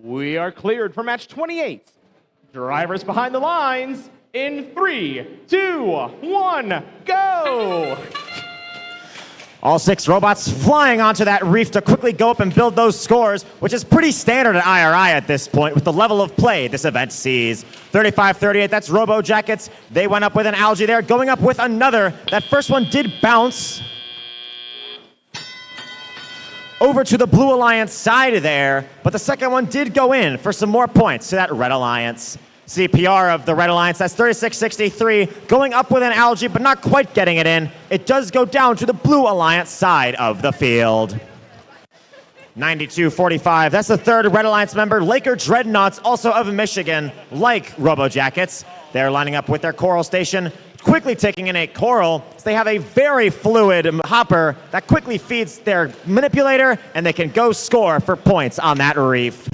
We are cleared for match 28. Drivers behind the lines in 3, 2, 1, go! All 6 robots flying onto that reef to quickly go up and build those scores, which is pretty standard at IRI at this point with the level of play this event sees. 35-38, that's Robo Jackets. They went up with an algae there, going up with another. That first one did bounce over to the Blue Alliance side there, but the second one did go in for some more points to that Red Alliance. CPR of the Red Alliance, that's 36-63, going up with an algae, but not quite getting it in. It does go down to the Blue Alliance side of the field. 92-45, that's the third Red Alliance member. Laker Dreadnoughts, also of Michigan, like Robo Jackets. They're lining up with their Coral Station, quickly taking in a Coral. So they have a very fluid hopper that quickly feeds their manipulator, and they can go score for points on that reef.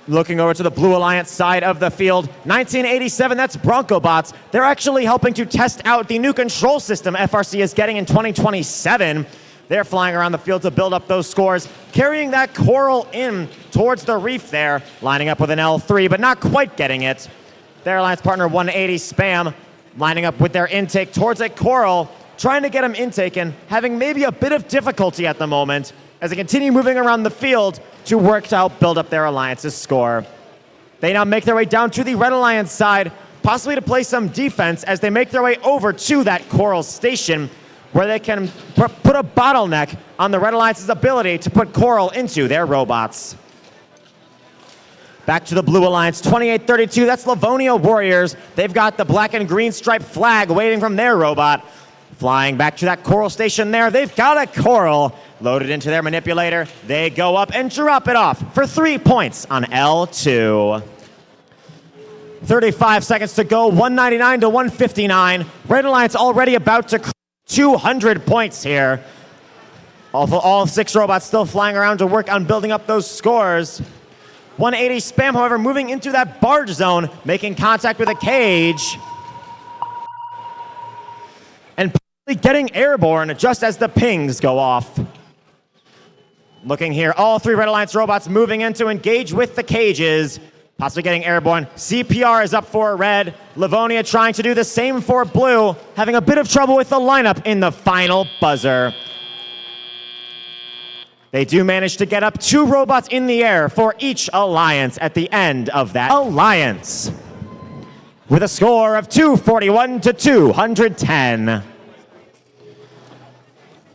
Looking over to the Blue Alliance side of the field, 1987, that's Bronco Bots. They're actually helping to test out the new control system FRC is getting in 2027. They're flying around the field to build up those scores, carrying that Coral in towards the reef there, lining up with an L3, but not quite getting it. Their alliance partner 180 Spam, lining up with their intake towards a Coral, trying to get him intaken, having maybe a bit of difficulty at the moment as they continue moving around the field to work to help build up their alliance's score. They now make their way down to the Red Alliance side, possibly to play some defense as they make their way over to that Coral Station, where they can put a bottleneck on the Red Alliance's ability to put Coral into their robots. Back to the Blue Alliance, 28-32, that's Livonia Warriors. They've got the black and green striped flag waiting from their robot. Flying back to that Coral Station there, they've got a Coral loaded into their manipulator. They go up and drop it off for 3 points on L2. 35 seconds to go, 199 to 159. Red Alliance already about to 200 points here. All 6 robots still flying around to work on building up those scores. 180 Spam, however, moving into that barge zone, making contact with a cage. And getting airborne just as the pings go off. Looking here, all 3 Red Alliance robots moving in to engage with the cages, possibly getting airborne. CPR is up for Red. Livonia trying to do the same for Blue, having a bit of trouble with the lineup in the final buzzer. They do manage to get up 2 robots in the air for each alliance at the end of that alliance, with a score of 241 to 210.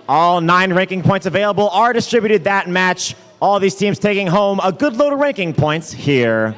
All 9 ranking points available are distributed that match. All these teams taking home a good load of ranking points here.